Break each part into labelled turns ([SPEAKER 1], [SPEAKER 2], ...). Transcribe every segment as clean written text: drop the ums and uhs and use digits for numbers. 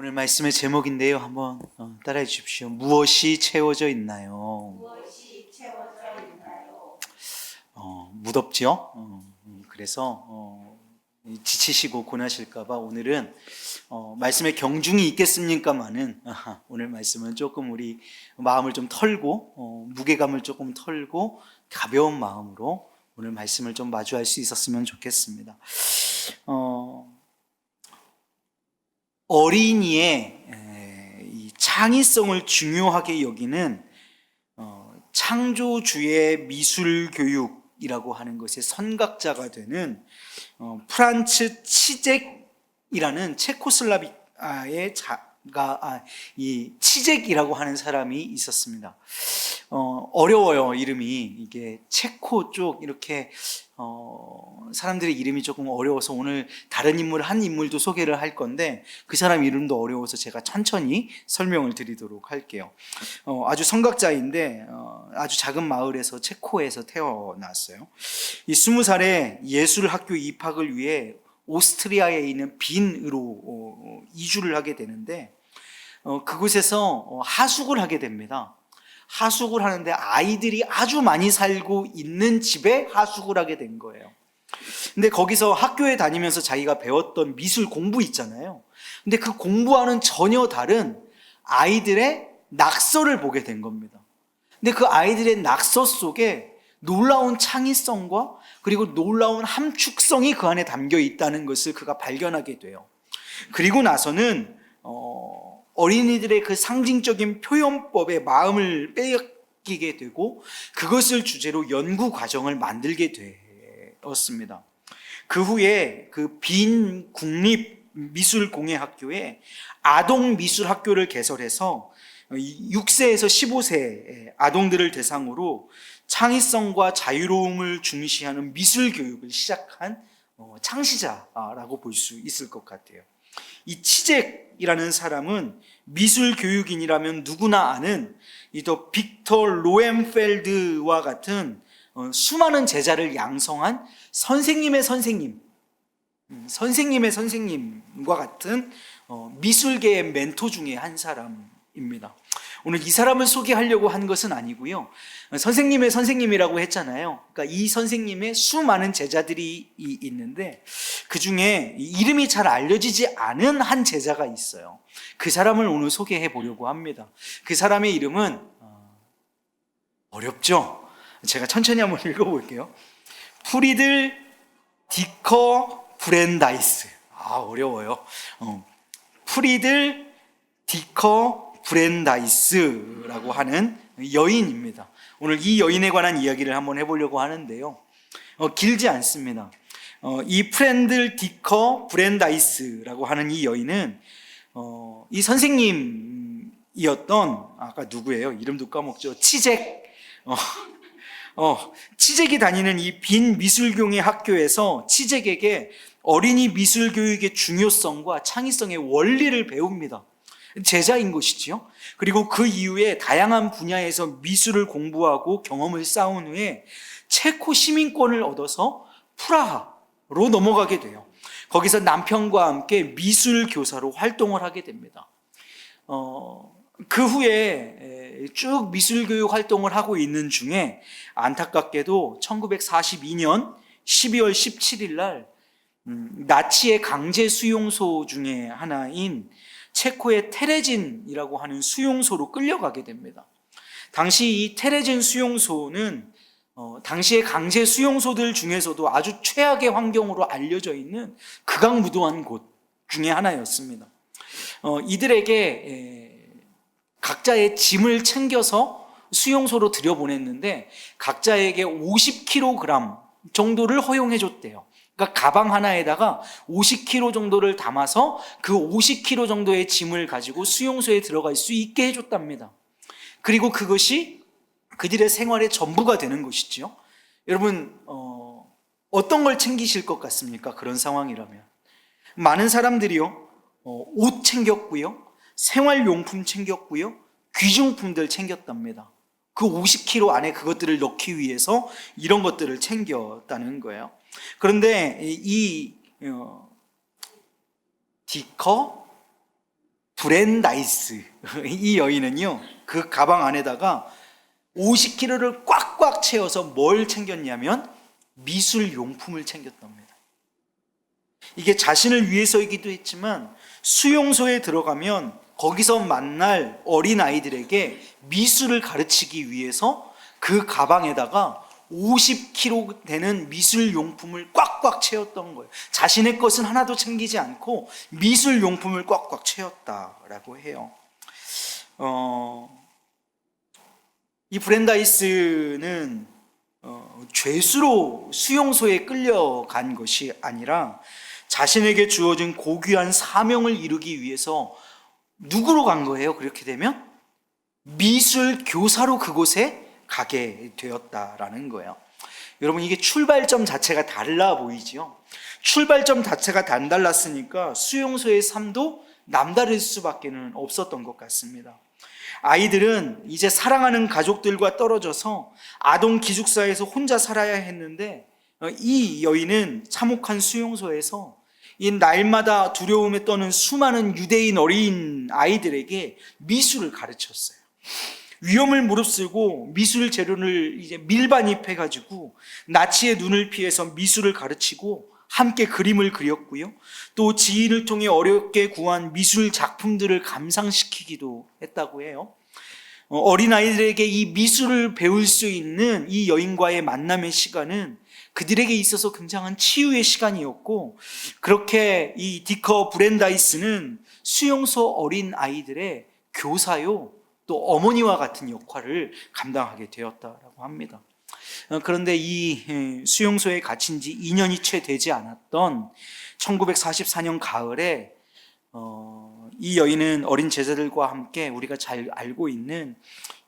[SPEAKER 1] 오늘 말씀의 제목인데요. 한번 따라해 주십시오. 무엇이 채워져 있나요?
[SPEAKER 2] 무엇이 채워져 있나요?
[SPEAKER 1] 무덥죠? 그래서 지치시고 고나실까봐 오늘은 말씀에 경중이 있겠습니까마는 오늘 말씀은 조금 우리 마음을 좀 털고 무게감을 조금 털고 가벼운 마음으로 오늘 말씀을 좀 마주할 수 있었으면 좋겠습니다. 어린이의 이 창의성을 중요하게 여기는 창조주의 미술교육이라고 하는 것의 선각자가 되는 프란츠 치젝이라는 체코슬라비아의 이 치젝이라고 하는 사람이 있었습니다. 어려워요, 이름이. 이게 체코 쪽 이렇게 사람들의 이름이 조금 어려워서 오늘 다른 인물 한 인물도 소개를 할 건데 그 사람 이름도 어려워서 제가 천천히 설명을 드리도록 할게요. 아주 선각자인데 아주 작은 마을에서 체코에서 태어났어요. 이 20살에 예술학교 입학을 위해 오스트리아에 있는 빈으로 이주를 하게 되는데 그곳에서 하숙을 하게 됩니다. 하숙을 하는데 아이들이 아주 많이 살고 있는 집에 하숙을 하게 된 거예요. 근데 거기서 학교에 다니면서 자기가 배웠던 미술 공부 있잖아요. 근데 그 공부와는 전혀 다른 아이들의 낙서를 보게 된 겁니다. 근데 그 아이들의 낙서 속에 놀라운 창의성과 그리고 놀라운 함축성이 그 안에 담겨 있다는 것을 그가 발견하게 돼요. 그리고 나서는 어린이들의 그 상징적인 표현법에 마음을 뺏기게 되고 그것을 주제로 연구 과정을 만들게 되었습니다. 그 후에 그 빈 국립미술공예학교에 아동미술학교를 개설해서 6세에서 15세 아동들을 대상으로 창의성과 자유로움을 중시하는 미술 교육을 시작한 창시자라고 볼 수 있을 것 같아요. 이 치젝이라는 사람은 미술 교육인이라면 누구나 아는 또 빅터 로엔펠드와 같은 수많은 제자를 양성한 선생님의 선생님과 같은 미술계의 멘토 중에 한 사람입니다. 오늘 이 사람을 소개하려고 한 것은 아니고요. 선생님의 선생님이라고 했잖아요. 그러니까 이 선생님의 수많은 제자들이 있는데 그 중에 이름이 잘 알려지지 않은 한 제자가 있어요. 그 사람을 오늘 소개해 보려고 합니다. 그 사람의 이름은 어렵죠? 제가 천천히 한번 읽어볼게요. 프리들 디커 브렌다이스. 어려워요. 프리들 디커 브렌다이스라고 하는 여인입니다. 오늘 이 여인에 관한 이야기를 한번 해보려고 하는데요. 길지 않습니다. 이 프렌들 디커 브렌다이스라고 하는 이 여인은 이 선생님이었던 아까 누구예요? 이름도 까먹죠. 치젝. 치젝이 다니는 이 빈 미술공예 학교에서 치젝에게 어린이 미술 교육의 중요성과 창의성의 원리를 배웁니다. 제자인 것이지요. 그리고 그 이후에 다양한 분야에서 미술을 공부하고 경험을 쌓은 후에 체코 시민권을 얻어서 프라하로 넘어가게 돼요. 거기서 남편과 함께 미술 교사로 활동을 하게 됩니다. 그 후에 쭉 미술 교육 활동을 하고 있는 중에 안타깝게도 1942년 12월 17일 날 나치의 강제 수용소 중에 하나인 체코의 테레진이라고 하는 수용소로 끌려가게 됩니다. 당시 이 테레진 수용소는 당시의 강제 수용소들 중에서도 아주 최악의 환경으로 알려져 있는 극악무도한 곳 중에 하나였습니다. 이들에게 각자의 짐을 챙겨서 수용소로 들여보냈는데 각자에게 50kg 정도를 허용해 줬대요. 그러니까 가방 하나에다가 50kg 정도를 담아서 그 50kg 정도의 짐을 가지고 수용소에 들어갈 수 있게 해줬답니다. 그리고 그것이 그들의 생활의 전부가 되는 것이죠. 여러분 어떤 걸 챙기실 것 같습니까? 그런 상황이라면 많은 사람들이요 옷 챙겼고요, 생활용품 챙겼고요, 귀중품들 챙겼답니다. 그 50kg 안에 그것들을 넣기 위해서 이런 것들을 챙겼다는 거예요. 그런데 이 디커 브렌다이스 이 여인은요, 그 가방 안에다가 50kg를 꽉꽉 채워서 뭘 챙겼냐면 미술 용품을 챙겼답니다. 이게 자신을 위해서이기도 했지만 수용소에 들어가면 거기서 만날 어린 아이들에게 미술을 가르치기 위해서 그 가방에다가 50kg 되는 미술 용품을 꽉꽉 채웠던 거예요. 자신의 것은 하나도 챙기지 않고 미술 용품을 꽉꽉 채웠다라고 해요. 이 브렌다이스는 죄수로 수용소에 끌려간 것이 아니라 자신에게 주어진 고귀한 사명을 이루기 위해서 누구로 간 거예요? 그렇게 되면 미술 교사로 그곳에 가게 되었다라는 거예요. 여러분, 이게 출발점 자체가 달라 보이지요? 출발점 자체가 달랐으니까 수용소의 삶도 남다를 수밖에 없었던 것 같습니다. 아이들은 이제 사랑하는 가족들과 떨어져서 아동 기숙사에서 혼자 살아야 했는데, 이 여인은 참혹한 수용소에서 이 날마다 두려움에 떠는 수많은 유대인 어린 아이들에게 미술을 가르쳤어요. 위험을 무릅쓰고 미술 재료를 이제 밀반입해가지고 나치의 눈을 피해서 미술을 가르치고 함께 그림을 그렸고요. 또 지인을 통해 어렵게 구한 미술 작품들을 감상시키기도 했다고 해요. 어린아이들에게 이 미술을 배울 수 있는 이 여인과의 만남의 시간은 그들에게 있어서 굉장한 치유의 시간이었고, 그렇게 이 디커 브렌다이스는 수용소 어린아이들의 교사요, 또 어머니와 같은 역할을 감당하게 되었다라고 합니다. 그런데 이 수용소에 갇힌 지 2년이 채 되지 않았던 1944년 가을에 이 여인은 어린 제자들과 함께 우리가 잘 알고 있는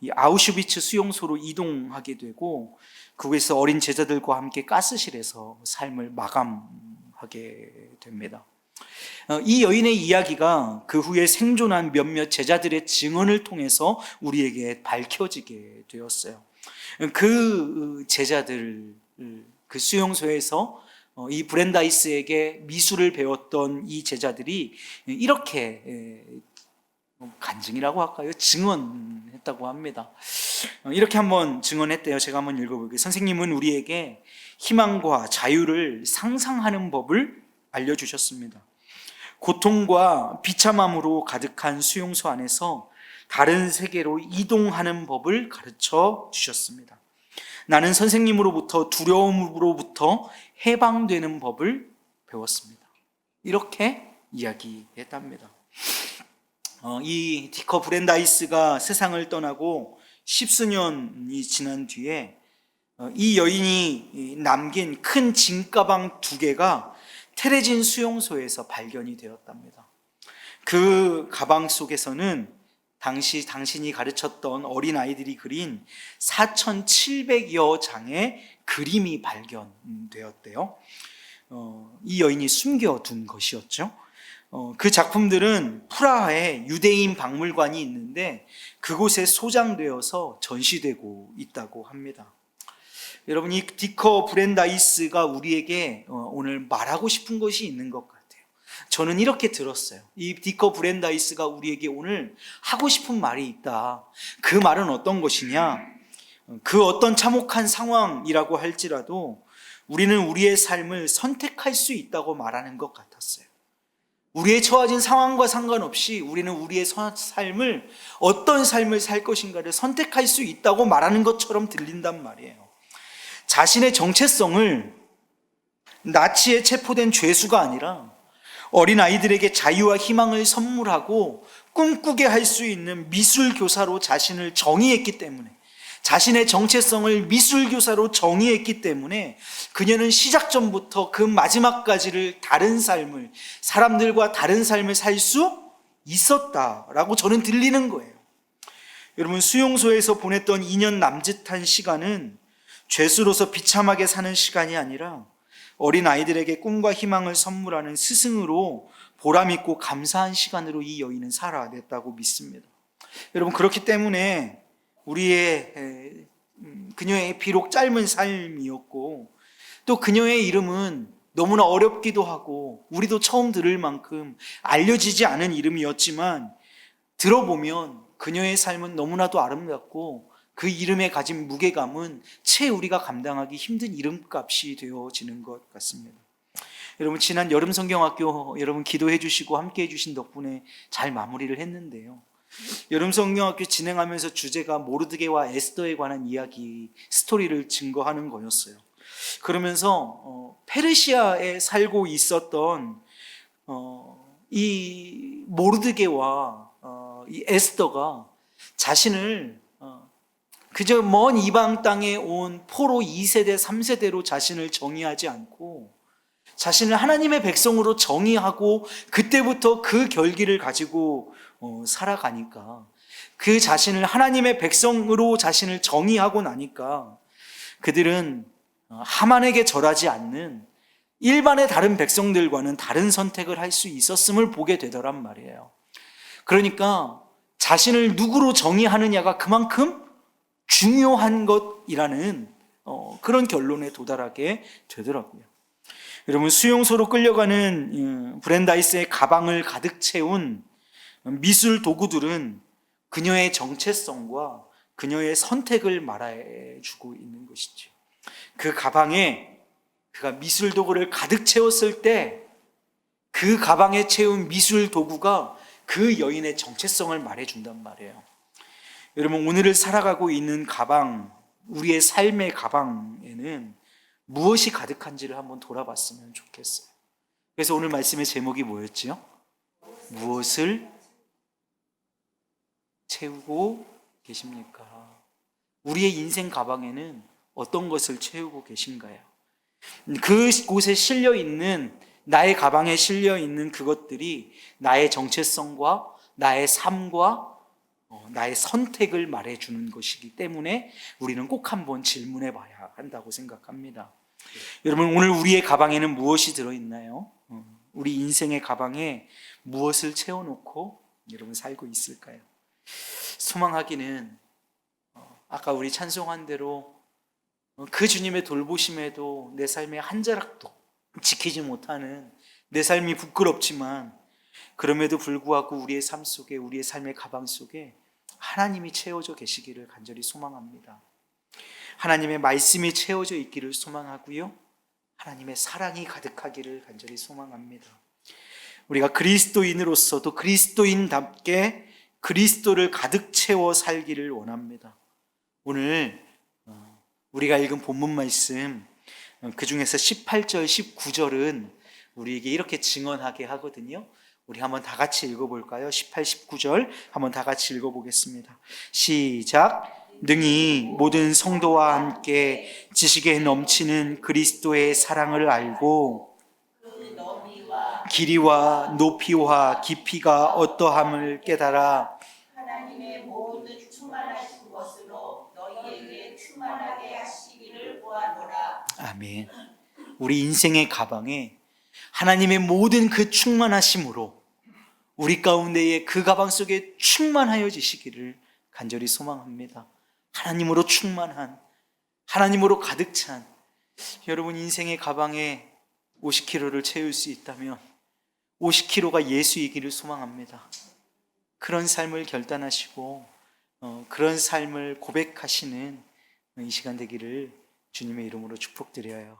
[SPEAKER 1] 이 아우슈비츠 수용소로 이동하게 되고, 그곳에서 어린 제자들과 함께 가스실에서 삶을 마감하게 됩니다. 이 여인의 이야기가 그 후에 생존한 몇몇 제자들의 증언을 통해서 우리에게 밝혀지게 되었어요. 그 제자들, 그 수용소에서 이 브렌다이스에게 미술을 배웠던 이 제자들이 이렇게 간증이라고 할까요? 증언했다고 합니다. 이렇게 한번 증언했대요. 제가 한번 읽어볼게요. 선생님은 우리에게 희망과 자유를 상상하는 법을 알려주셨습니다. 고통과 비참함으로 가득한 수용소 안에서 다른 세계로 이동하는 법을 가르쳐 주셨습니다. 나는 선생님으로부터 두려움으로부터 해방되는 법을 배웠습니다. 이렇게 이야기했답니다. 이 디커 브렌다이스가 세상을 떠나고 십수년이 지난 뒤에 이 여인이 남긴 큰 짐가방 2개가 테레진 수용소에서 발견이 되었답니다. 그 가방 속에서는 당시 당신이 가르쳤던 어린아이들이 그린 4,700여 장의 그림이 발견되었대요. 이 여인이 숨겨둔 것이었죠. 그 작품들은 프라하에 유대인 박물관이 있는데 그곳에 소장되어서 전시되고 있다고 합니다. 여러분, 이 디커 브렌다이스가 우리에게 오늘 말하고 싶은 것이 있는 것 같아요. 저는 이렇게 들었어요. 이 디커 브렌다이스가 우리에게 오늘 하고 싶은 말이 있다. 그 말은 어떤 것이냐? 그 어떤 참혹한 상황이라고 할지라도 우리는 우리의 삶을 선택할 수 있다고 말하는 것 같았어요. 우리의 처해진 상황과 상관없이 우리는 우리의 삶을, 어떤 삶을 살 것인가를 선택할 수 있다고 말하는 것처럼 들린단 말이에요. 자신의 정체성을 나치에 체포된 죄수가 아니라 어린아이들에게 자유와 희망을 선물하고 꿈꾸게 할 수 있는 미술교사로 자신을 정의했기 때문에, 자신의 정체성을 미술교사로 정의했기 때문에 그녀는 시작점부터 그 마지막까지를 다른 삶을, 사람들과 다른 삶을 살 수 있었다라고 저는 들리는 거예요. 여러분, 수용소에서 보냈던 2년 남짓한 시간은 죄수로서 비참하게 사는 시간이 아니라 어린 아이들에게 꿈과 희망을 선물하는 스승으로 보람있고 감사한 시간으로 이 여인은 살아냈다고 믿습니다. 여러분, 그렇기 때문에 그녀의 비록 짧은 삶이었고, 또 그녀의 이름은 너무나 어렵기도 하고 우리도 처음 들을 만큼 알려지지 않은 이름이었지만, 들어보면 그녀의 삶은 너무나도 아름답고 그 이름에 가진 무게감은 채 우리가 감당하기 힘든 이름값이 되어지는 것 같습니다. 여러분, 지난 여름 성경학교 여러분 기도해 주시고 함께 해 주신 덕분에 잘 마무리를 했는데요. 여름 성경학교 진행하면서 주제가 모르드게와 에스더에 관한 이야기, 스토리를 증거하는 거였어요. 그러면서 페르시아에 살고 있었던 이 모르드게와 이 에스더가 자신을 그저 먼 이방 땅에 온 포로 2세대, 3세대로 자신을 정의하지 않고 자신을 하나님의 백성으로 정의하고 그때부터 그 결기를 가지고 살아가니까, 그 자신을 하나님의 백성으로 자신을 정의하고 나니까 그들은 하만에게 절하지 않는 일반의 다른 백성들과는 다른 선택을 할 수 있었음을 보게 되더란 말이에요. 그러니까 자신을 누구로 정의하느냐가 그만큼 중요한 것이라는 그런 결론에 도달하게 되더라고요. 여러분, 수용소로 끌려가는 브렌다이스의 가방을 가득 채운 미술 도구들은 그녀의 정체성과 그녀의 선택을 말해주고 있는 것이죠. 그 가방에 그가 미술 도구를 가득 채웠을 때 그 가방에 채운 미술 도구가 그 여인의 정체성을 말해준단 말이에요. 여러분, 오늘을 살아가고 있는 가방, 우리의 삶의 가방에는 무엇이 가득한지를 한번 돌아봤으면 좋겠어요. 그래서 오늘 말씀의 제목이 뭐였지요? 무엇을 채우고 계십니까? 우리의 인생 가방에는 어떤 것을 채우고 계신가요? 그곳에 실려 있는, 나의 가방에 실려 있는 그것들이 나의 정체성과 나의 삶과 나의 선택을 말해주는 것이기 때문에 우리는 꼭 한번 질문해 봐야 한다고 생각합니다. 여러분, 오늘 우리의 가방에는 무엇이 들어있나요? 우리 인생의 가방에 무엇을 채워놓고 여러분 살고 있을까요? 소망하기는 아까 우리 찬송한 대로 그 주님의 돌보심에도 내 삶의 한 자락도 지키지 못하는 내 삶이 부끄럽지만, 그럼에도 불구하고 우리의 삶 속에, 우리의 삶의 가방 속에 하나님이 채워져 계시기를 간절히 소망합니다. 하나님의 말씀이 채워져 있기를 소망하고요, 하나님의 사랑이 가득하기를 간절히 소망합니다. 우리가 그리스도인으로서도 그리스도인답게 그리스도를 가득 채워 살기를 원합니다. 오늘 우리가 읽은 본문 말씀, 그 중에서 18절, 19절은 우리에게 이렇게 증언하게 하거든요. 우리 한번 다 같이 읽어볼까요? 18, 19절 한번 다 같이 읽어보겠습니다. 시작. 능히 모든 성도와 함께 지식에 넘치는 그리스도의 사랑을 알고 길이와 높이와 깊이가 어떠함을 깨달아
[SPEAKER 2] 하나님의 모든 충만하신 것으로 너희에게 충만하게 하시기를 구하노라.
[SPEAKER 1] 아멘. 우리 인생의 가방에 하나님의 모든 그 충만하심으로 우리 가운데에 그 가방 속에 충만하여지시기를 간절히 소망합니다. 하나님으로 충만한, 하나님으로 가득 찬, 여러분 인생의 가방에 50kg를 채울 수 있다면 50kg가 예수이기를 소망합니다. 그런 삶을 결단하시고 그런 삶을 고백하시는 이 시간 되기를 주님의 이름으로 축복드려요.